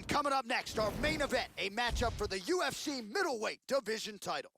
And coming up next, our main event, a matchup for the UFC middleweight division title.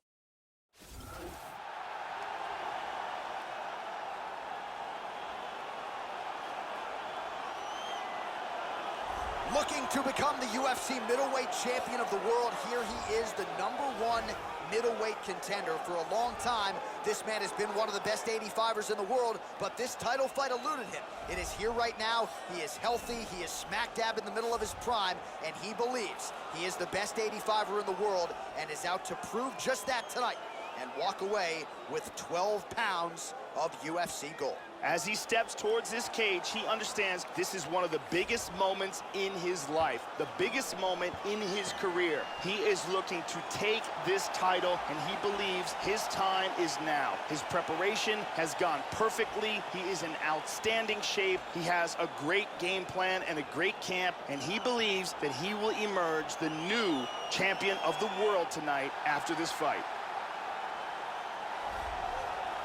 Looking to become the UFC middleweight champion of the world, here he is, the #1 middleweight contender. For a long time, this man has been one of the best 85ers in the world, but this title fight eluded him. It is here right now. He is healthy. He is smack dab in the middle of his prime, and he believes he is the best 85er in the world and is out to prove just that tonight and walk away with 12 pounds of UFC gold. As he steps towards this cage, he understands this is one of the biggest moments in his life, the biggest moment in his career. He is looking to take this title, and he believes his time is now. His preparation has gone perfectly. He is in outstanding shape. He has a great game plan and a great camp, and he believes that he will emerge the new champion of the world tonight after this fight.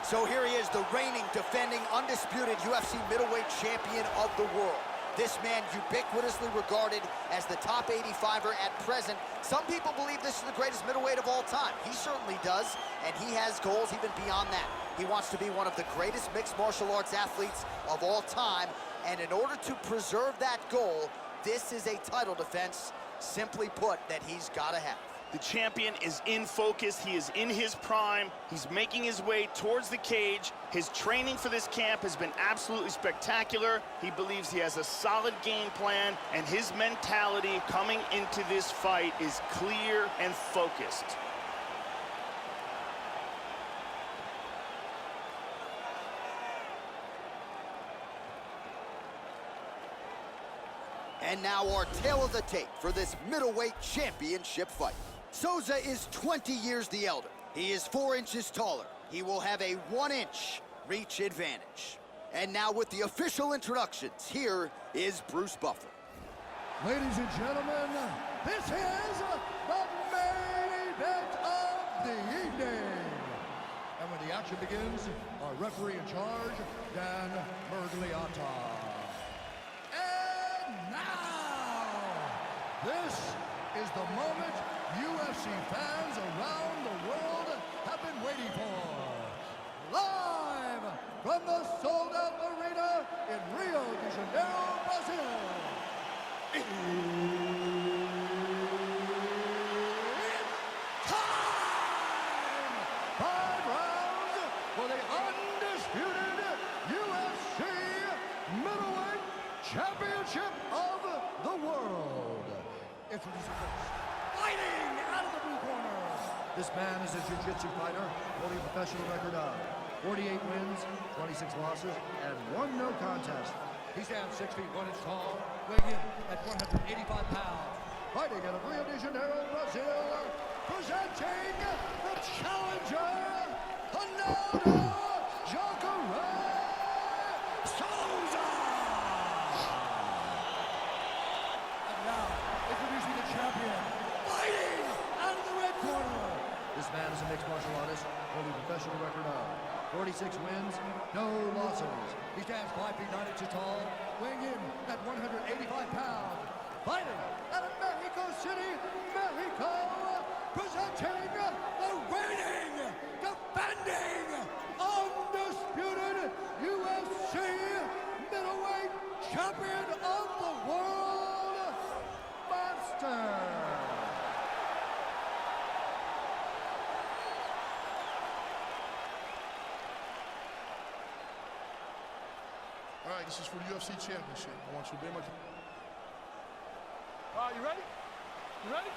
So here he is, the reigning, defending, undisputed UFC middleweight champion of the world. This man ubiquitously regarded as the top 85er at present. Some people believe this is the greatest middleweight of all time. He certainly does, and he has goals even beyond that. He wants to be one of the greatest mixed martial arts athletes of all time, and in order to preserve that goal, this is a title defense, simply put, that he's got to have. The champion is in focus. He is in his prime. He's making his way towards the cage. His training for this camp has been absolutely spectacular. He believes he has a solid game plan, and his mentality coming into this fight is clear and focused. And now our tale of the tape for this middleweight championship fight. Souza is 20 years the elder. He is 4 inches taller. He will have a 1-inch reach advantage. And now with the official introductions, here is Bruce Buffer. Ladies and gentlemen, this is the main event of the evening. And when the action begins, our referee in charge, Dan Mergliotta. And now, this is the moment UFC fans around the world have been waiting for. Live from the sold-out arena in Rio de Janeiro, Brazil. It's time! 5 rounds for the undisputed UFC middleweight championship of the world. Introducing first, fighting out of the blue corner. This man is a jiu-jitsu fighter holding a professional record of 48 wins, 26 losses, and 1 no contest. He stands 6 feet 1 inch tall, weighing in at 185 pounds. Fighting out of Rio de Janeiro, Brazil, presenting the challenger, Ronaldo Jacare Souza. And now, introducing the champion, fighting out of the red corner. This man is a mixed martial artist, holding a professional record of 46 wins, no losses. He stands 5 feet 9 inches tall, weighing in at 185 pounds. Fighting out of Mexico City, Mexico, presenting the reigning, defending, undisputed UFC middleweight champion of the world, Monster. All right, this is for the UFC Championship. I want you to be my... All right, you ready? You ready?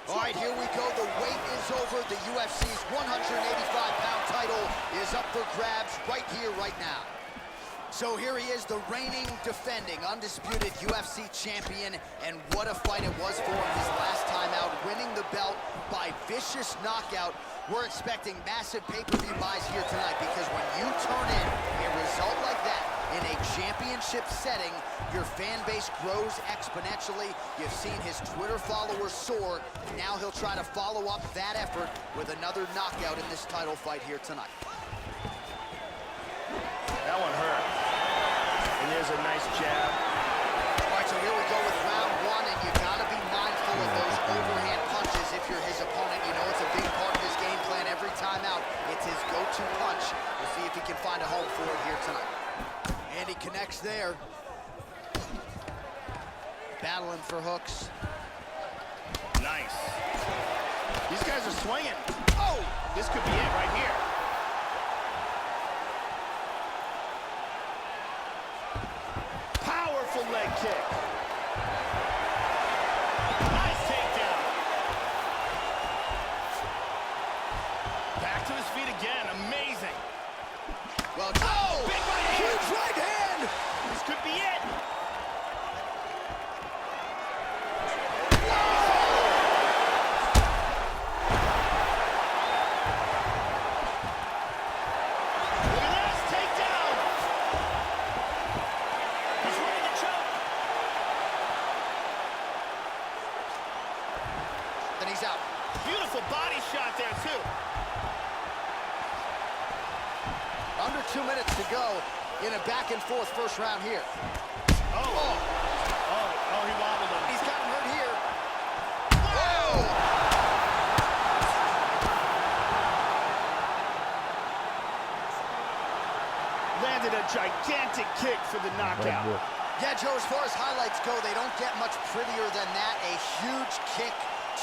All right, here we go. The wait is over. The UFC's 185-pound title is up for grabs right here, right now. So here he is, the reigning, defending, undisputed UFC champion, and what a fight it was for him his last time out, winning the belt by vicious knockout. We're expecting massive pay-per-view buys here tonight, because when you turn in a result like that in a championship setting, your fan base grows exponentially. You've seen his Twitter followers soar. Now he'll try to follow up that effort with another knockout in this title fight here tonight. That one hurt. And there's a nice jab. All right, so here we go with round 1, and you got battling for hooks. Nice. These guys are swinging. Oh, this could be it right here. Powerful leg kick. Nice takedown. Back to his feet again. Amazing. Well, Oh, big right hand. huge right hand. This could be it. Look at this takedown. He's ready to choke. Then he's out. Beautiful body shot there, too. Under 2 minutes to go in a back-and-forth first round here. Oh, he wobbled him. He's got him hurt here. Whoa! Landed a gigantic kick for the knockout. Yeah, Joe, as far as highlights go, they don't get much prettier than that. A huge kick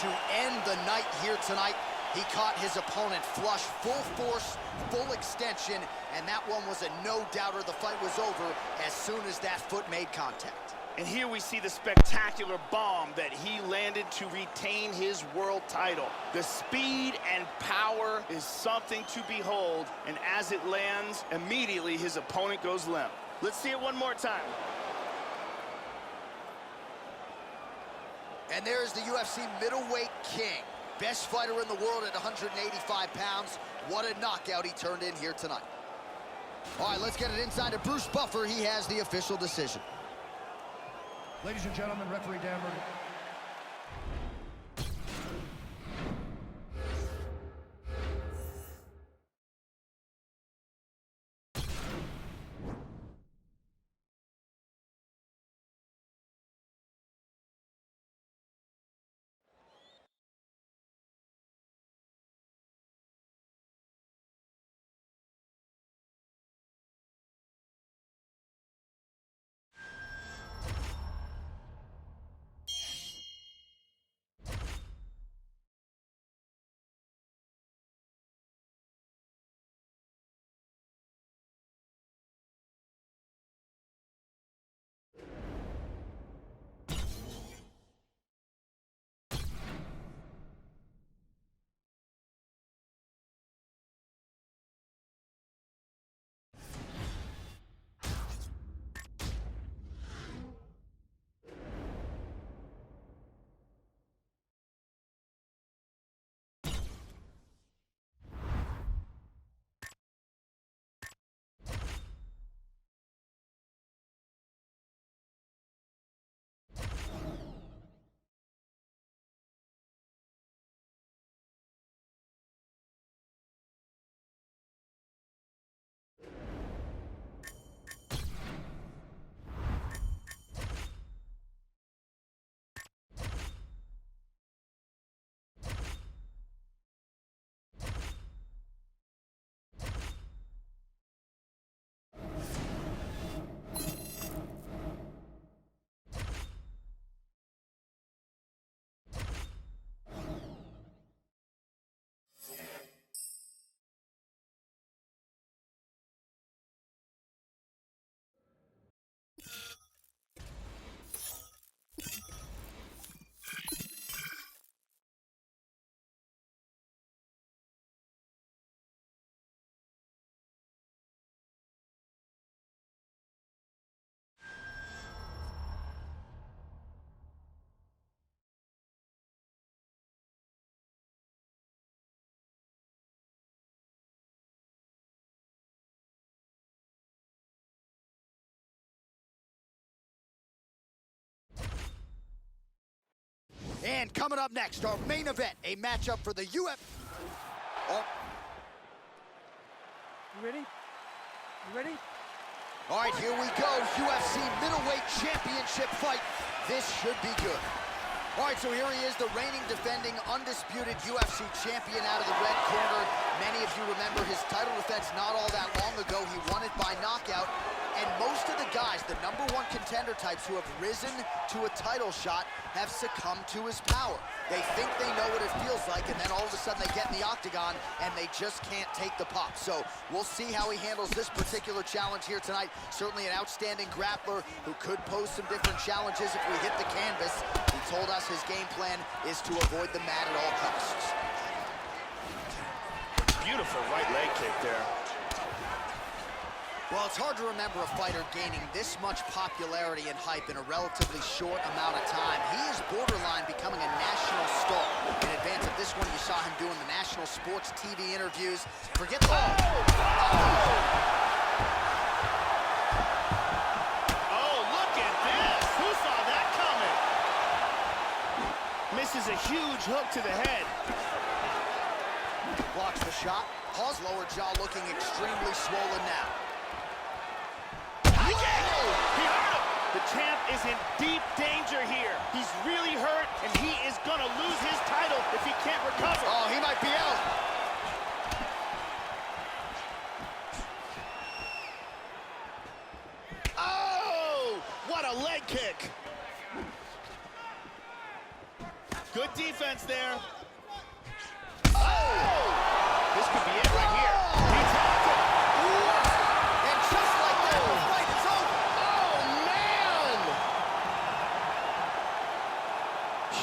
to end the night here tonight. He caught his opponent flush, full force, full extension, and that one was a no-doubter. The fight was over as soon as that foot made contact. And here we see the spectacular bomb that he landed to retain his world title. The speed and power is something to behold, and as it lands, immediately his opponent goes limp. Let's see it one more time. And there's the UFC middleweight king. Best fighter in the world at 185 pounds. What a knockout he turned in here tonight. All right, let's get it inside to Bruce Buffer. He has the official decision. Ladies and gentlemen, referee Dan Murray. And coming up next, our main event, a matchup for the UFC. Oh. You ready? You ready? All right, here we go. UFC middleweight championship fight. This should be good. All right, so here he is, the reigning, defending, undisputed UFC champion out of the red corner. Many of you remember his title defense not all that long ago. He won it by knockout. And most of the guys, the #1 contender types who have risen to a title shot, have succumbed to his power. They think they know what it feels like, and then all of a sudden they get in the octagon, and they just can't take the pop. So we'll see how he handles this particular challenge here tonight. Certainly an outstanding grappler who could pose some different challenges if we hit the canvas. He told us his game plan is to avoid the mat at all costs. Beautiful right leg kick there. Well, it's hard to remember a fighter gaining this much popularity and hype in a relatively short amount of time. He is borderline becoming a national star. In advance of this one, you saw him doing the national sports TV interviews. Forget the... Oh, look at this! Who saw that coming? Misses a huge hook to the head. Blocks the shot. Paws lower jaw looking extremely swollen now. He hurt him! The champ is in deep danger here. He's really hurt, and he is gonna lose his title if he can't recover. Oh, he might be out. Oh! What a leg kick! Good defense there. Oh! This could be it right here. He tapped it. And just like that, the fight is over. Oh, man!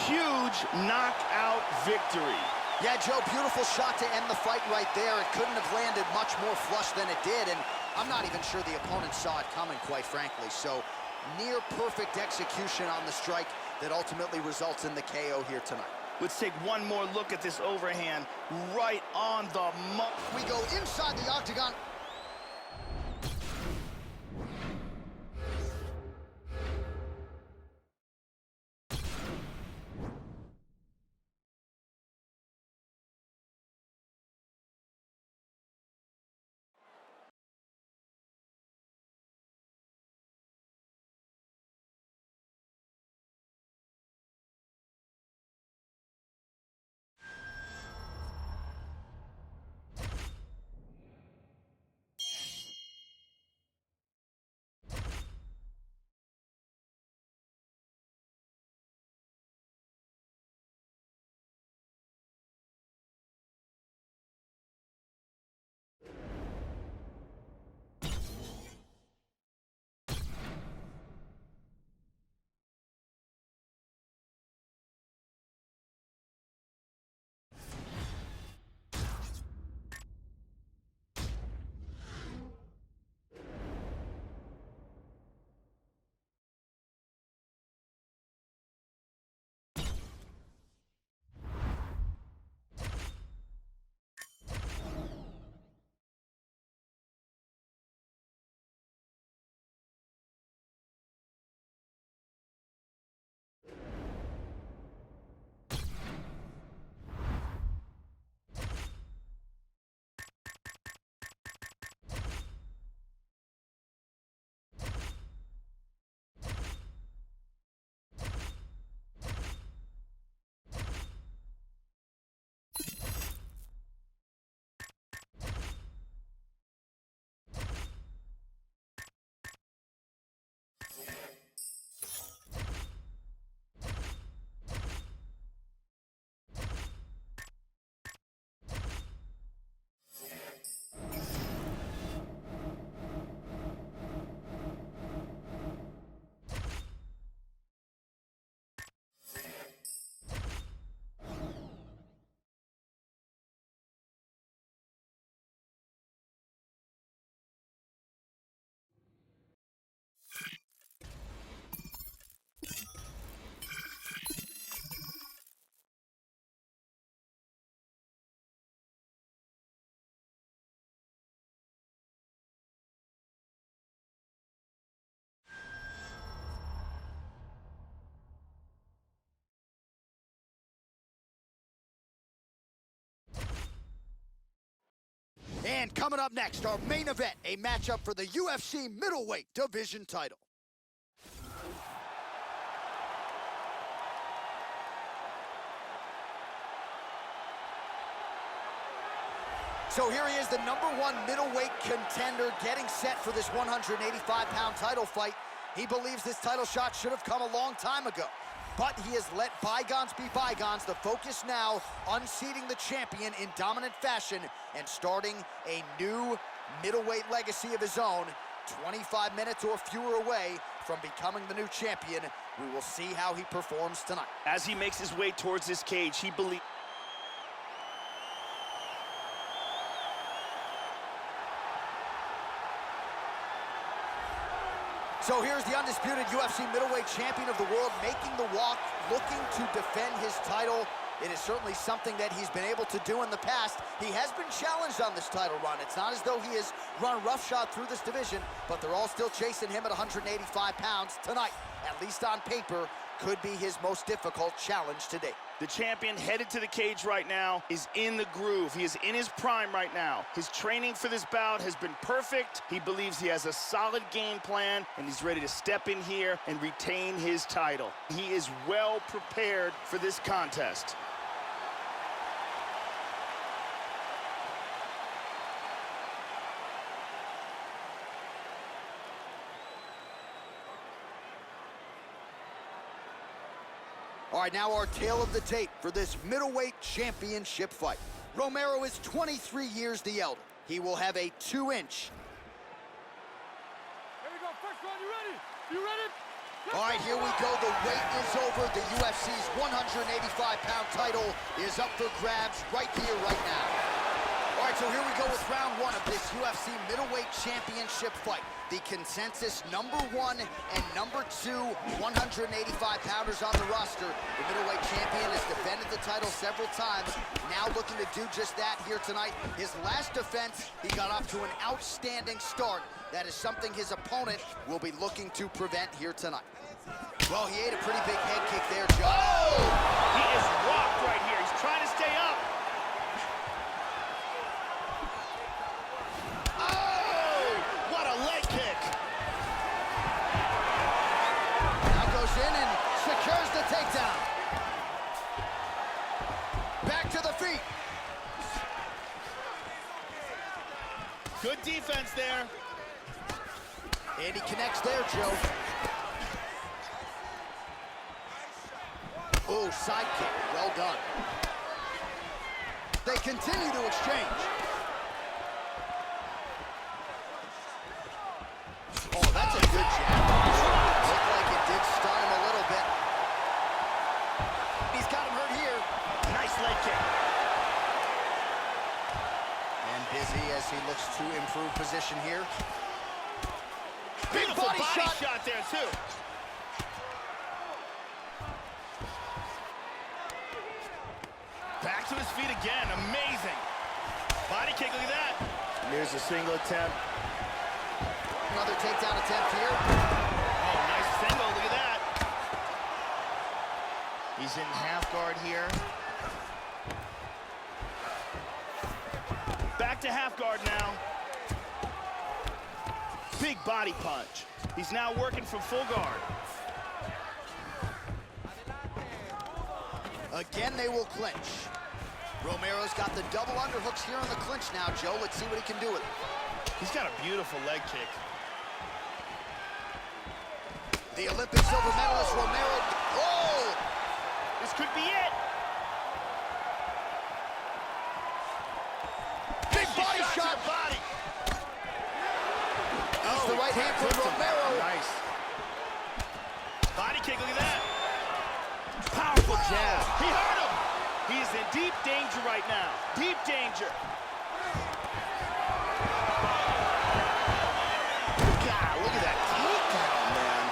Huge knockout victory. Yeah, Joe, beautiful shot to end the fight right there. It couldn't have landed much more flush than it did, and I'm not even sure the opponent saw it coming, quite frankly. So, near perfect execution on the strike that ultimately results in the KO here tonight. Let's take one more look at this overhand right on the We go inside the octagon. And coming up next, our main event, a matchup for the UFC middleweight division title. So here he is, the #1 middleweight contender, getting set for this 185-pound title fight. He believes this title shot should have come a long time ago. But he has let bygones be bygones. The focus now, unseating the champion in dominant fashion and starting a new middleweight legacy of his own. 25 minutes or fewer away from becoming the new champion. We will see how he performs tonight. As he makes his way towards this cage, he believes... So here's the undisputed UFC middleweight champion of the world making the walk, looking to defend his title. It is certainly something that he's been able to do in the past. He has been challenged on this title run. It's not as though he has run roughshod through this division, but they're all still chasing him at 185 pounds tonight. At least on paper, could be his most difficult challenge to date. The champion headed to the cage right now is in the groove. He is in his prime right now. His training for this bout has been perfect. He believes he has a solid game plan, and he's ready to step in here and retain his title. He is well prepared for this contest. All right, now our tale of the tape for this middleweight championship fight. Romero is 23 years the elder. He will have a 2-inch. Here we go, first round, you ready? You ready? All right, here we go. The wait is over. The UFC's 185-pound title is up for grabs right here, right now. All right, so here we go with round 1 of this UFC middleweight championship fight. The consensus #1 and #2 185-pounders on the roster. The middleweight champion has defended the title several times, now looking to do just that here tonight. His last defense, he got off to an outstanding start. That is something his opponent will be looking to prevent here tonight. Well, he ate a pretty big head kick there, Joe. Oh! He is rocked right here. He's trying to stay up. In and secures the takedown. Back to the feet. Good defense there. And he connects there, Joe. Oh, side kick. Well done. They continue to exchange. Oh, that's a good jab. Looked like it did stun him a little bit. He's got him hurt here. Nice leg kick. And busy as he looks to improve position here. Beautiful body shot there, too. Back to his feet again. Amazing. Body kick, look at that. Here's a single attempt. Another takedown attempt here. Oh, nice single, look at that. He's in half guard here. Back to half guard now. Big body punch. He's now working from full guard. Again, they will clinch. Romero's got the double underhooks here on the clinch now, Joe. Let's see what he can do with it. He's got a beautiful leg kick. The Olympic silver medalist, Romero. Oh! This could be it. Big body shot. Body. Use the right hand from Romero. Nice. Body kick, look at that. Powerful jab. He hurt him. He is in deep danger right now. Deep danger. God, look at that takedown, man.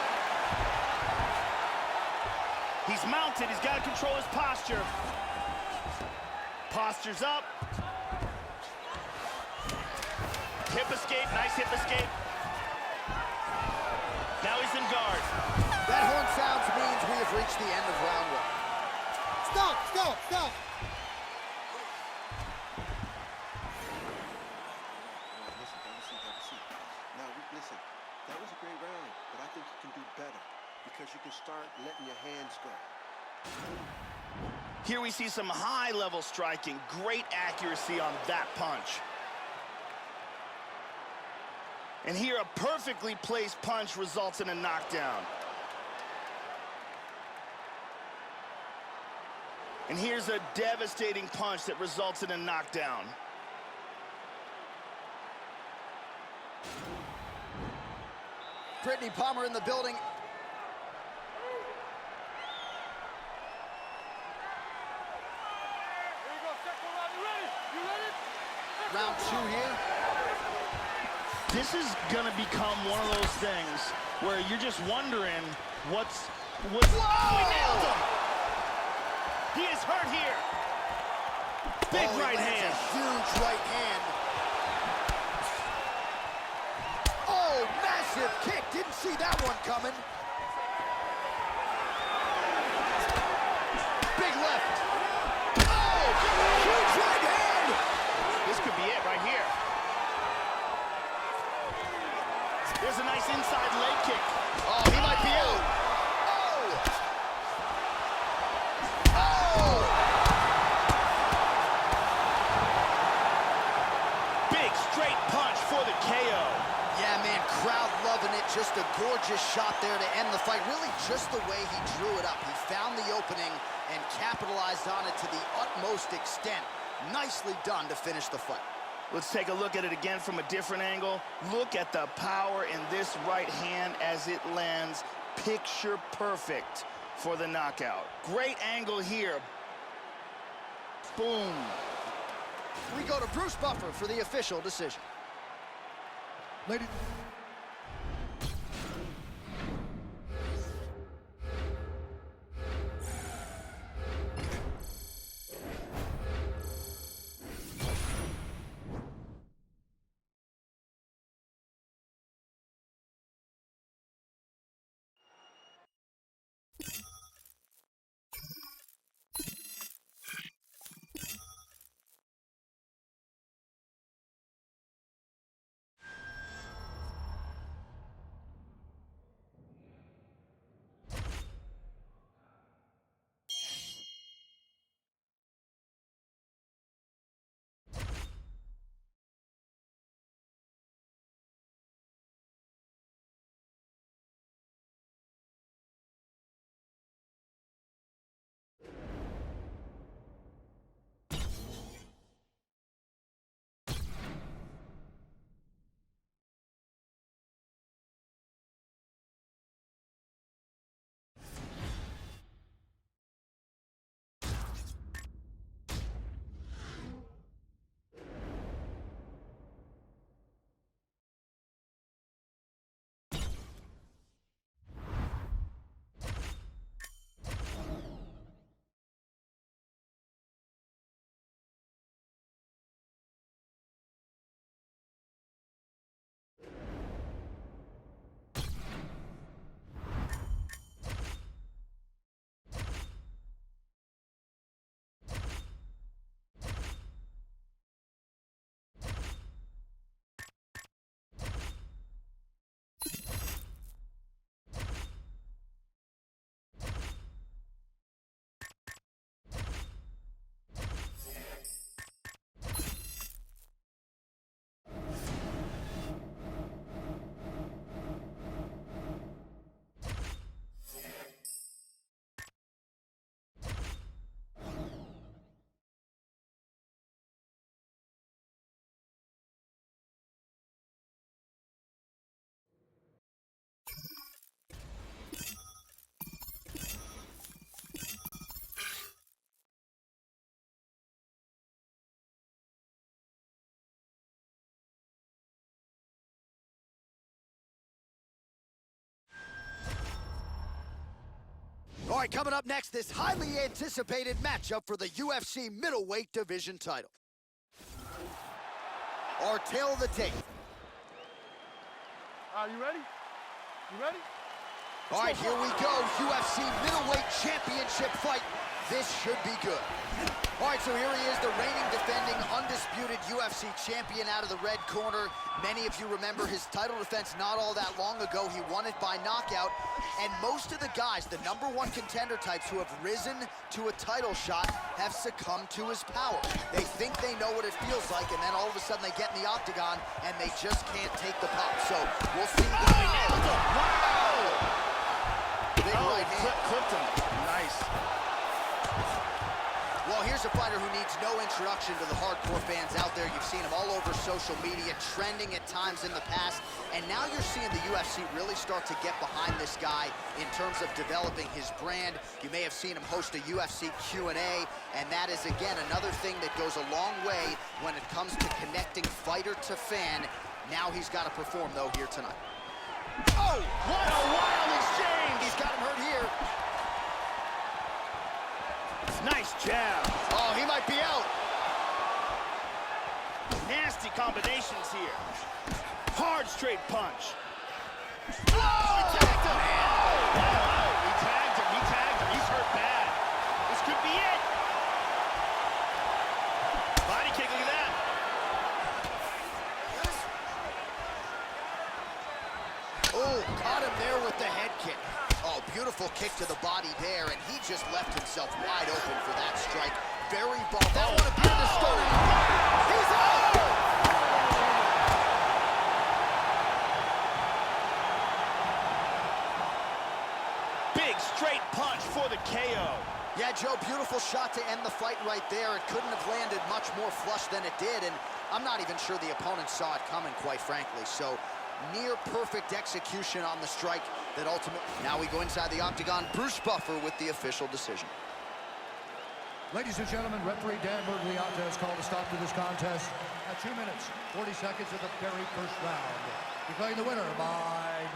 He's mounted. He's got to control his posture. Posture's up. Hip escape. Nice hip escape. Now he's in guard. That horn sounds means we have reached the end of round 1. Stop, stop, stop. Now, listen, that was a great round, but I think you can do better because you can start letting your hands go. Here we see some high-level striking, great accuracy on that punch. And here, a perfectly placed punch results in a knockdown. And here's a devastating punch that results in a knockdown. Brittany Palmer in the building. Round 2 here. This is gonna become one of those things where you're just wondering what's Whoa! Oh, he nailed him! He is hurt here. Big he right lands hand. a huge right hand. Oh, massive kick. Didn't see that one coming. Big left. Oh, huge right hand. This could be it right here. There's a nice inside leg kick. Oh, he might be out. Oh. Oh. Big straight punch for the KO. Yeah, man, crowd loving it. Just a gorgeous shot there to end the fight. Really just the way he drew it up. He found the opening and capitalized on it to the utmost extent. Nicely done to finish the fight. Let's take a look at it again from a different angle. Look at the power in this right hand as it lands. Picture perfect for the knockout. Great angle here. Boom. We go to Bruce Buffer for the official decision. Ladies. All right, coming up next, this highly anticipated matchup for the UFC middleweight division title. Our tale of the tape. Are you ready? You ready? All right, here we go. UFC middleweight championship fight This should be good. All right, so here he is, the reigning, defending, undisputed UFC champion out of the red corner. Many of you remember his title defense not all that long ago. He won it by knockout. And most of the guys, the #1 contender types who have risen to a title shot, have succumbed to his power. They think they know what it feels like, and then all of a sudden they get in the octagon, and they just can't take the pop. So we'll see. Wow! Big right hand. Clipped him. Nice. Well, here's a fighter who needs no introduction to the hardcore fans out there. You've seen him all over social media, trending at times in the past, and now you're seeing the UFC really start to get behind this guy in terms of developing his brand. You may have seen him host a UFC Q&A, and that is, again, another thing that goes a long way when it comes to connecting fighter to fan. Now he's got to perform, though, here tonight. Oh, what a wild exchange! He's got him hurt here. Nice jab. Oh, he might be out. Nasty combinations here. Hard straight punch. Oh, he tagged him. Oh, he tagged him. He tagged him. He's hurt bad. This could be it. Body kick, look at that. Oh, caught him there with the head kick. Oh, beautiful kick to the body there, and he just left himself wide open for that strike. Very vulnerable. That would have been the story. He's out! Big straight punch for the KO. Yeah, Joe, beautiful shot to end the fight right there. It couldn't have landed much more flush than it did, and I'm not even sure the opponent saw it coming, quite frankly. So, near perfect execution on the strike that ultimately... Now we go inside the octagon. Bruce Buffer with the official decision. Ladies and gentlemen, referee Dan Bergliata has called a stop to this contest at 2 minutes, 40 seconds of the very first round. Declaring the winner by